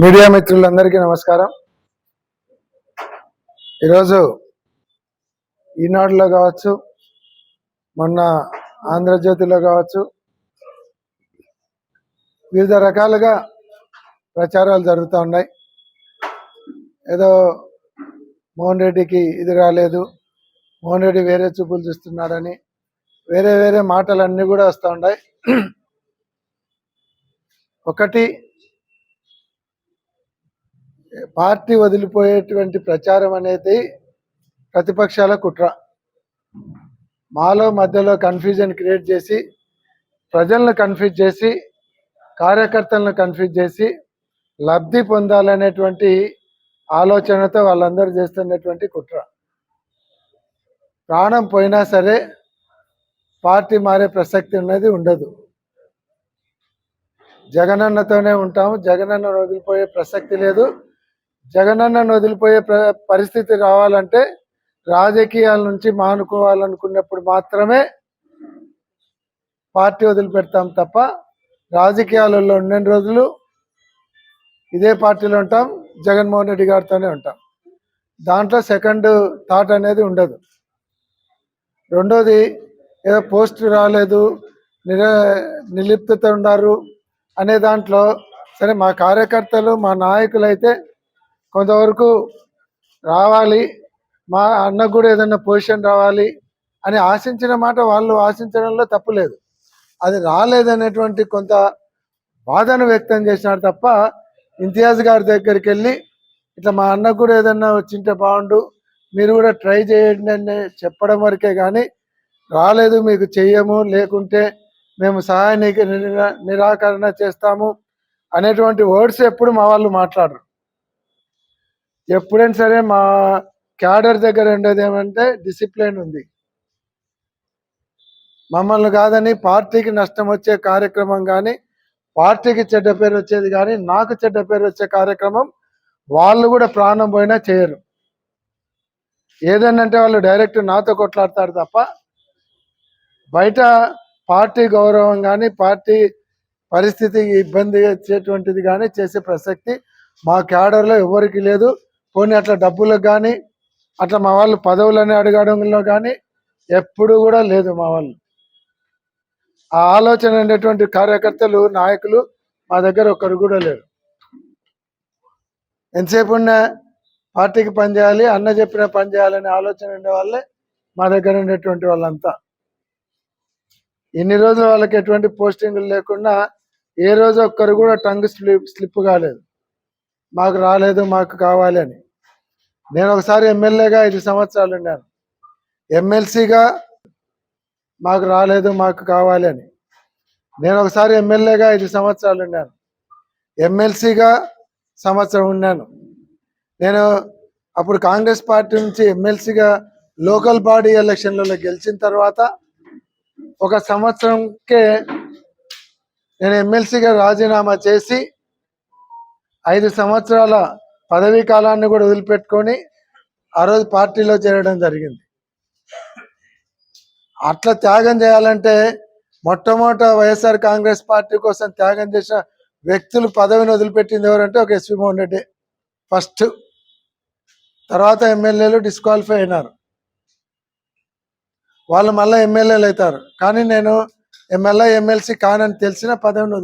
Media మిత్రులందరికీ నమస్కారం. ఈరోజు ఈనాడులో కావచ్చు, మొన్న ఆంధ్రజ్యోతిలో కావచ్చు, వివిధ రకాలుగా ప్రచారాలు జరుగుతూ ఉన్నాయి. ఏదో మోహన్ రెడ్డికి ఇది రాలేదు, మోహన్ రెడ్డి వేరే చూపులు చూస్తున్నాడని వేరే వేరే మాటలన్నీ కూడా వస్తూ ఉన్నాయి. ఒకటి, పార్టీ వదిలిపోయేటువంటి ప్రచారం అనేది ప్రతిపక్షాల కుట్ర. మాలో మధ్యలో కన్ఫ్యూజన్ క్రియేట్ చేసి, ప్రజలను కన్ఫ్యూజ్ చేసి, కార్యకర్తలను కన్ఫ్యూజ్ చేసి లబ్ధి పొందాలనేటువంటి ఆలోచనతో వాళ్ళందరూ చేస్తున్నటువంటి కుట్ర. ప్రాణం పోయినా సరే పార్టీ మారే ప్రసక్తి ఉన్నది ఉండదు. జగనన్నతోనే ఉంటాము, జగనన్నను వదిలిపోయే ప్రసక్తి లేదు. జగనన్నను వదిలిపోయే పరిస్థితి రావాలంటే రాజకీయాల నుంచి మానుకోవాలనుకున్నప్పుడు మాత్రమే పార్టీ వదిలిపెడతాం తప్ప రాజకీయాలలో ఉన్న రోజులు ఇదే పార్టీలో ఉంటాం, జగన్మోహన్ రెడ్డి గారితోనే ఉంటాం. దాంట్లో సెకండ్ థాట్ అనేది ఉండదు. రెండోది, ఏదో పోస్ట్ రాలేదు, నిర్లిప్తత ఉన్నారు అనే దాంట్లో సరే మా కార్యకర్తలు మా నాయకులు అయితే కొంతవరకు రావాలి, మా అన్నకు కూడా ఏదైనా పొజిషన్ రావాలి అని ఆశించిన మాట వాళ్ళు ఆశించడంలో తప్పు లేదు. అది రాలేదనేటువంటి కొంత బాధను వ్యక్తం చేసినారు తప్ప ఇంతియాజ్ గారి దగ్గరికి వెళ్ళి ఇట్లా మా అన్నకు కూడా ఏదన్నా వచ్చింటే బాగుండు, మీరు కూడా ట్రై చేయండి అని చెప్పడం వరకే కానీ రాలేదు మీకు చెయ్యము, లేకుంటే మేము సహాయానికి నిరాకరణ చేస్తాము అనేటువంటి వర్డ్స్ ఎప్పుడు మా వాళ్ళు మాట్లాడరు. ఎప్పుడైనా సరే మా క్యాడర్ దగ్గర ఉండేది ఏమంటే డిసిప్లిన్ ఉంది. మమ్మల్ని కాదని పార్టీకి నష్టం వచ్చే కార్యక్రమం కానీ, పార్టీకి చెడ్డ పేరు వచ్చేది కానీ, నాకు చెడ్డ పేరు వచ్చే కార్యక్రమం వాళ్ళు కూడా ప్రాణం పోయినా చేయరు. ఏదన్నంటే వాళ్ళు డైరెక్ట్ నాతో కొట్లాడతారు తప్ప బయట పార్టీ గౌరవం కానీ, పార్టీ పరిస్థితికి ఇబ్బంది వచ్చేటువంటిది కానీ చేసే ప్రసక్తి మా క్యాడర్లో ఎవరికి లేదు. పోనీ అట్లా డబ్బులకు కానీ, అట్లా మా వాళ్ళు పదవులని అడగడంలో కానీ ఎప్పుడు కూడా లేదు. మా వాళ్ళు ఆ ఆలోచన అనేటువంటి కార్యకర్తలు, నాయకులు మా దగ్గర ఒక్కరు కూడా లేరు. ఎంతసేపు ఉన్నా పార్టీకి పనిచేయాలి, అన్న చెప్పిన పని చేయాలనే ఆలోచన ఉండే వాళ్ళే మా దగ్గర ఉండేటువంటి వాళ్ళంతా. ఇన్ని రోజులు వాళ్ళకి ఎటువంటి పోస్టింగ్లు లేకుండా ఏ రోజు ఒక్కరు కూడా టంగ్ స్లిప్ కాలేదు, మాకు రాలేదు మాకు కావాలి అని. నేను ఒకసారి ఎమ్మెల్యేగా 5 సంవత్సరాలు ఉన్నాను, ఎమ్మెల్సీగా మాకు రాలేదు మాకు కావాలి అని. నేను ఒకసారి ఎమ్మెల్యేగా 5 సంవత్సరాలు ఉన్నాను, ఎమ్మెల్సీగా సంవత్సరం ఉన్నాను. నేను అప్పుడు కాంగ్రెస్ పార్టీ నుంచి ఎమ్మెల్సీగా లోకల్ బాడీ ఎలక్షన్లలో గెలిచిన తర్వాత 1 సంవత్సరంకే నేను ఎమ్మెల్సీగా రాజీనామా చేసి 5 సంవత్సరాల పదవీ కాలాన్ని కూడా వదిలిపెట్టుకొని ఆ రోజు పార్టీలో చేరడం జరిగింది. అట్లా త్యాగం చేయాలంటే మొట్టమొదట వైఎస్ఆర్ కాంగ్రెస్ పార్టీ కోసం త్యాగం చేసిన వ్యక్తులు పదవిని వదిలిపెట్టింది ఎవరంటే ఒక ఎస్వి మోహన్ రెడ్డి ఫస్ట్. తర్వాత ఎమ్మెల్యేలు డిస్క్వాలిఫై అయినారు, వాళ్ళు మళ్ళీ ఎమ్మెల్యేలు అవుతారు. కానీ నేను ఎమ్మెల్సీ కానని తెలిసిన పదవిని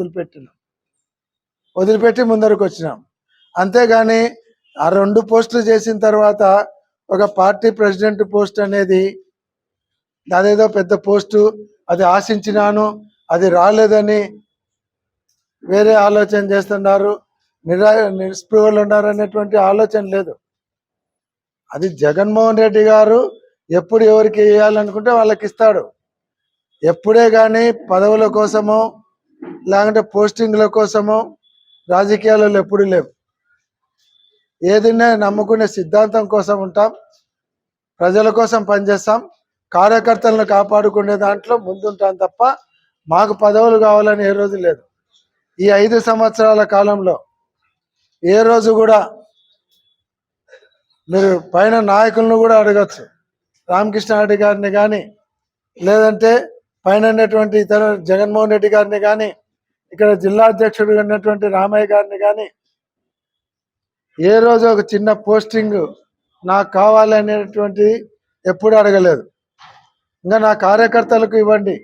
వదిలిపెట్టి ముందరకు వచ్చినాం. అంతేగాని ఆ 2 పోస్టులు చేసిన తర్వాత ఒక పార్టీ ప్రెసిడెంట్ పోస్ట్ అనేది అదేదో పెద్ద పోస్టు, అది ఆశించినాను అది రాలేదని వేరే ఆలోచన చేస్తున్నారు, నిస్పృహలు ఉన్నారు అనేటువంటి ఆలోచన లేదు. అది జగన్మోహన్ రెడ్డి గారు ఎప్పుడు ఎవరికి ఇవ్వాలనుకుంటే వాళ్ళకి ఇస్తాడు. ఎప్పుడే కానీ పదవుల కోసమో లేకుంటే పోస్టింగ్ల కోసమో రాజకీయాలలో ఎప్పుడు లేవు. ఏదైనా నమ్ముకునే సిద్ధాంతం కోసం ఉంటాం, ప్రజల కోసం పనిచేస్తాం, కార్యకర్తలను కాపాడుకునే దాంట్లో ముందుంటాం తప్ప మాకు పదవులు కావాలని ఏ రోజు లేదు. ఈ 5 సంవత్సరాల కాలంలో ఏ రోజు కూడా మీరు పైన నాయకులను కూడా అడగచ్చు, రామకృష్ణారెడ్డి గారిని కానీ, లేదంటే పైన ఉన్నటువంటి ఇతర జగన్మోహన్ రెడ్డి గారిని కానీ, ఇక్కడ జిల్లా అధ్యక్షుడు ఉన్నటువంటి రామయ్య గారిని కానీ, ఏ రోజు ఒక చిన్న పోస్టింగ్ నాకు కావాలనేటువంటి ఎప్పుడు అడగలేదు. ఇంకా నా కార్యకర్తలకు ఇవ్వండి,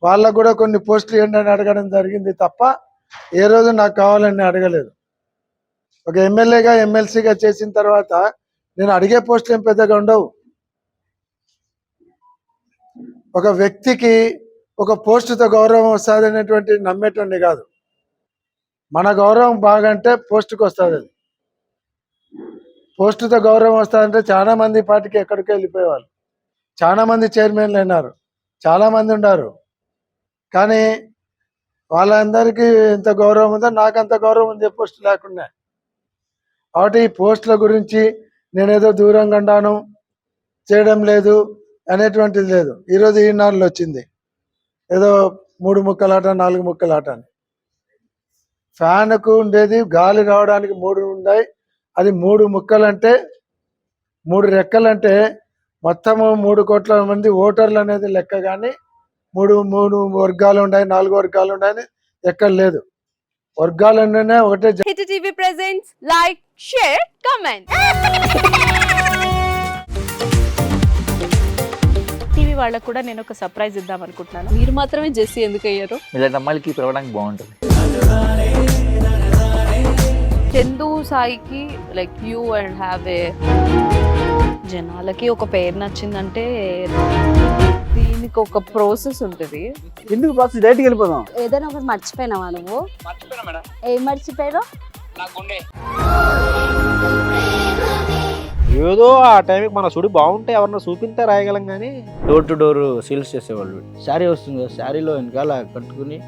వాళ్ళకు కూడా కొన్ని పోస్టులు ఇవ్వండి అని అడగడం జరిగింది తప్ప ఏ రోజు నాకు కావాలని అడగలేదు. ఒక ఎమ్మెల్యేగా ఎమ్మెల్సీగా చేసిన తర్వాత నేను అడిగే పోస్టులు ఏం పెద్దగా ఉండవు. ఒక వ్యక్తికి ఒక పోస్టుతో గౌరవం వస్తుంది అనేటువంటి నమ్మేటండి కాదు. మన గౌరవం బాగంటే పోస్టుకు వస్తుంది. అది పోస్టుతో గౌరవం వస్తుందంటే చాలా మంది పార్టీకి ఎక్కడికి వెళ్ళిపోయేవాళ్ళు, చాలా మంది చైర్మన్లు అయినారు, చాలా మంది ఉన్నారు. కానీ వాళ్ళందరికీ ఎంత గౌరవం ఉందో నాకు అంత గౌరవం ఉంది పోస్టు లేకుండా. కాబట్టి ఈ పోస్టుల గురించి నేనేదో దూరంగా ఉండాను, చేయడం లేదు అనేటువంటిది లేదు. ఈరోజు ఈనాడులో వచ్చింది ఏదో 3 ముక్కలాట 4 ముక్కలాట అని. ఫ్యాన్కు ఉండేది గాలి రావడానికి 3 ఉన్నాయి, అది 3 ముక్కలంటే 3 రెక్కలంటే మొత్తము 3 కోట్ల మంది ఓటర్లు అనేది లెక్క. కానీ 3 వర్గాలు ఉన్నాయి, 4 వర్గాలు ఉన్నాయని ఎక్కడ లేదు. వర్గాలనే ఒకటే. Hit TV presents like, share, comment. TV వాళ్ళకు కూడా నేను ఒక సర్ప్రైజ్ ఇద్దాం అనుకుంటున్నాను. మీరు మాత్రమే జెస్సీ ఎందుకు అయ్యారు? ఇలాంటి అమ్మాయిలకి పిలవడానికి బాగుంటుంది. చందు సాయికి like you and have a, జనాలకి ఒక పేరు నచ్చిందంటే దీనికి ఒక ప్రాసెస్ ఉంటుంది. ఎందుకు బాక్స్ డైరెక్ట్కి వెళ్ళిపోదాం. ఏదైనా ఒకటి మర్చిపోయినావా నువ్వు? ఏం మర్చిపోయావు? ఏదో ఆ టైంకి మన సుడి బాగుంటే ఎవరన్నా చూపిస్తే రాయగలం. కానీ డోర్ టు డోర్ సేల్స్ చేసేవాళ్ళు. శారీ వస్తుంది, శారీలో వెనకాల కట్టుకుని